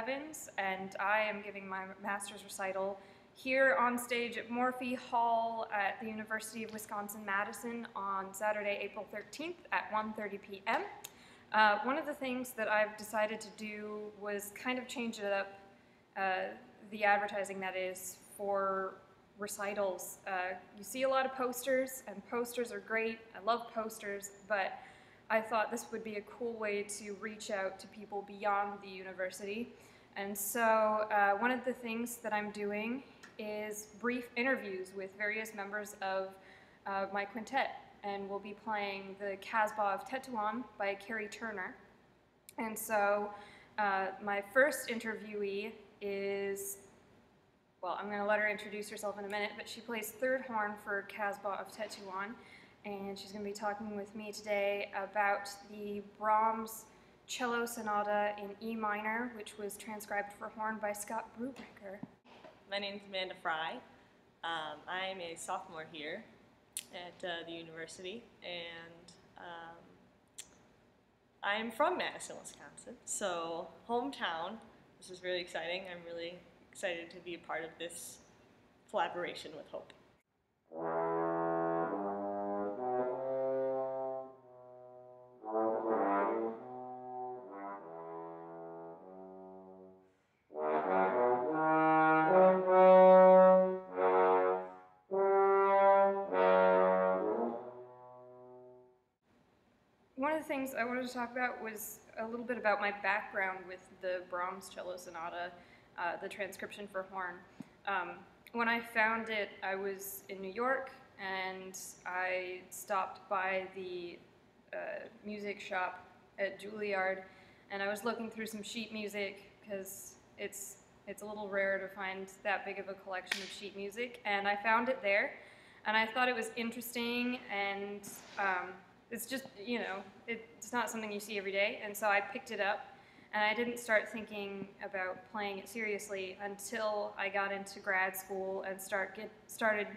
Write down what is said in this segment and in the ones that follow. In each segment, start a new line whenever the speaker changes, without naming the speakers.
Evans, and I am giving my master's recital here on stage at Morphy Hall at the University of Wisconsin-Madison on Saturday, April 13th at 1:30 p.m. One of the things that I've decided to do was kind of change it up, the advertising that is, for recitals. You see a lot of posters, and posters are great. I love posters, but I thought this would be a cool way to reach out to people beyond the university. And so one of the things that I'm doing is brief interviews with various members of my quintet. And we'll be playing the Casbah of Tetuan by Carrie Turner. And so my first interviewee is, well, I'm going to let her introduce herself in a minute, but she plays third horn for Casbah of Tetuan. And she's going to be talking with me today about the Brahms Cello Sonata in E minor, which was transcribed for horn by Scott Brubaker.
My name is Amanda Fry. I'm a sophomore here at the university, and I'm from Madison, Wisconsin, so hometown. This is really exciting. I'm really excited to be a part of this collaboration with Hope.
One of the things I wanted to talk about was a little bit about my background with the Brahms Cello Sonata, the transcription for horn. When I found it, I was in New York, and I stopped by the music shop at Juilliard, and I was looking through some sheet music, because it's a little rare to find that big of a collection of sheet music, and I found it there, and I thought it was interesting, and it's just, you know, it's not something you see every day, and so I picked it up, and I didn't start thinking about playing it seriously until I got into grad school and started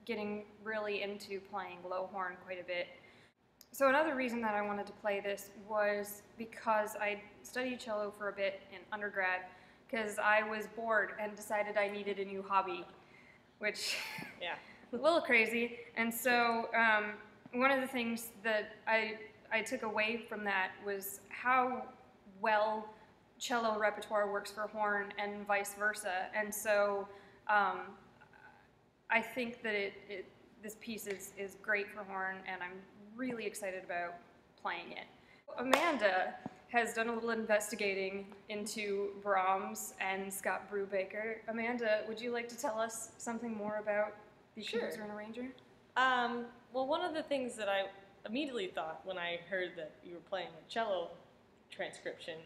getting really into playing low horn quite a bit. So another reason that I wanted to play this was because I studied cello for a bit in undergrad, because I was bored and decided I needed a new hobby, which
Yeah.
a little crazy, and so one of the things that I took away from that was how well cello repertoire works for horn and vice versa. And so I think that this piece is great for horn, and I'm really excited about playing it. Amanda has done a little investigating into Brahms and Scott Brubaker. Amanda, would you like to tell us something more about the composer and arranger?
Well, one of the things that I immediately thought when I heard that you were playing a cello transcription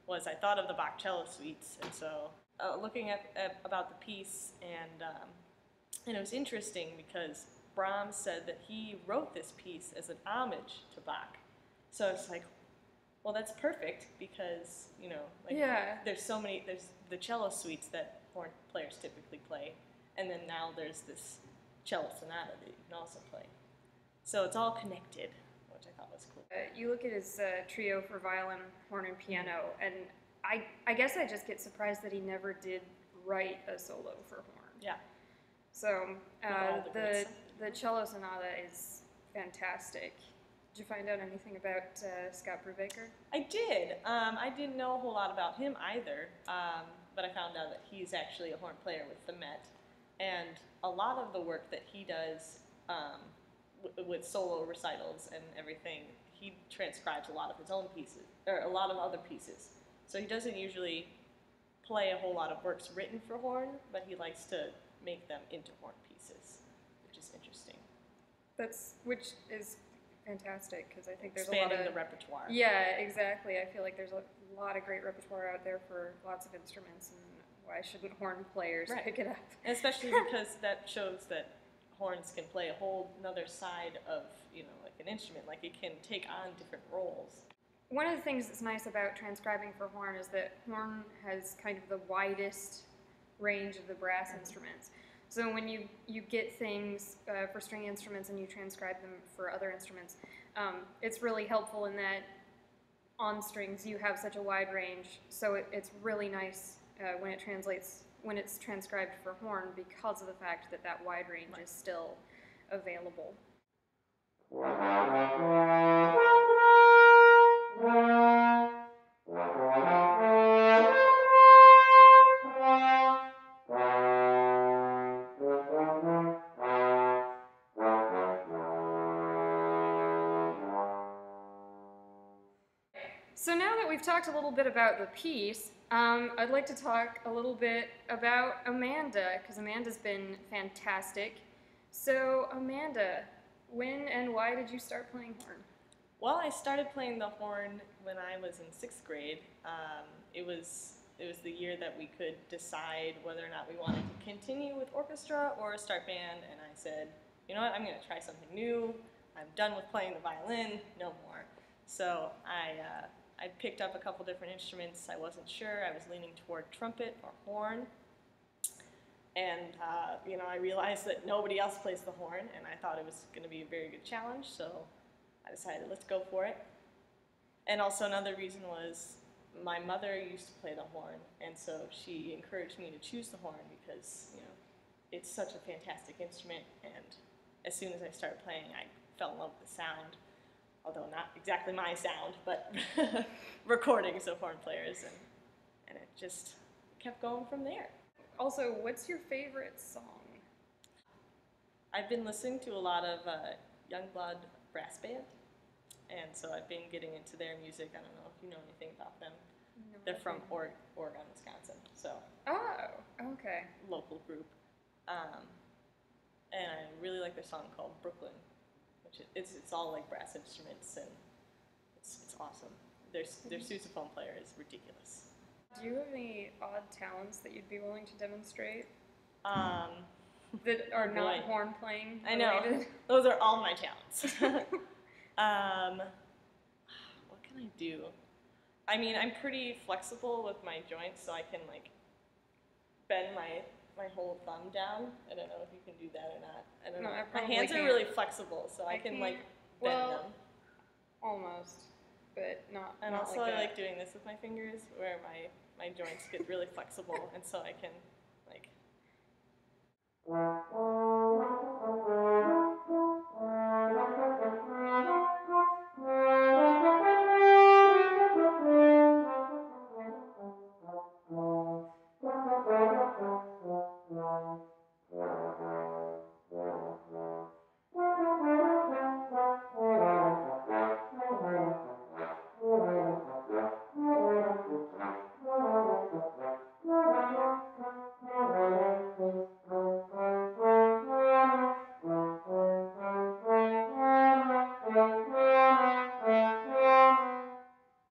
was I thought of the Bach cello suites, and so looking at about the piece, and it was interesting because Brahms said that he wrote this piece as an homage to Bach. So it's like, well, that's perfect because, you know, like, there's the cello suites that horn players typically play, and then now there's this cello sonata that you can also play. So it's all connected, which I thought was cool.
You look at his trio for violin, horn, and piano, and I guess I just get surprised that he never did write a solo for horn.
Yeah.
So the cello sonata is fantastic. Did you find out anything about Scott Brubaker?
I did. I didn't know a whole lot about him either, but I found out that he's actually a horn player with the Met, and a lot of the work that he does with solo recitals and everything, he transcribes a lot of his own pieces, or a lot of other pieces. So he doesn't usually play a whole lot of works written for horn, but he likes to make them into horn pieces, which is interesting.
Which is fantastic, because I think there's
expanding
a lot of
the repertoire.
Yeah, exactly. I feel like there's a lot of great repertoire out there for lots of instruments, and why shouldn't horn players pick it up?
And especially because that shows that horns can play a whole another side of, you know, like an instrument, like it can take on different roles.
One of the things that's nice about transcribing for horn is that horn has kind of the widest range of the brass instruments. So when you get things for string instruments and you transcribe them for other instruments, it's really helpful in that on strings, you have such a wide range, so it's really nice when it's transcribed for horn because of the fact that that wide range is still available. So now that we've talked a little bit about the piece, I'd like to talk a little bit about Amanda, because Amanda's been fantastic. So Amanda, when and why did you start playing horn?
Well, I started playing the horn when I was in 6th grade. It was the year that we could decide whether or not we wanted to continue with orchestra or start band, and I said, you know what, I'm going to try something new. I'm done with playing the violin, no more. So I picked up a couple different instruments. I wasn't sure. I was leaning toward trumpet or horn. And you know, I realized that nobody else plays the horn, and I thought it was going to be a very good challenge, so I decided, let's go for it. And also another reason was my mother used to play the horn, and so she encouraged me to choose the horn because, you know, it's such a fantastic instrument, and as soon as I started playing, I fell in love with the sound. Although not exactly my sound, but recordings of horn players, and it just kept going from there.
Also, what's your favorite song?
I've been listening to a lot of Youngblood Brass Band, and so I've been getting into their music. I don't know if you know anything about them.
No,
They're from Oregon, Wisconsin, so
oh, okay.
local group. And I really like their song called Brooklyn, which it's all like brass instruments, and it's awesome. Their sousaphone player is ridiculous.
Do you have any odd talents that you'd be willing to demonstrate that
Oh
are not
boy.
horn playing
I know.
related?
Those are all my talents. What can I do? I mean, I'm pretty flexible with my joints, so I can like bend my whole thumb down. I don't know if you can do that or not. I don't
No,
know.
I
My
probably
hands are
can't.
really flexible, so I
I
can
can't.
like bend
Well,
them.
Almost, but not.
And
not
also
like
I
that.
like doing this with my fingers, where my joints get really flexible, and so I can like.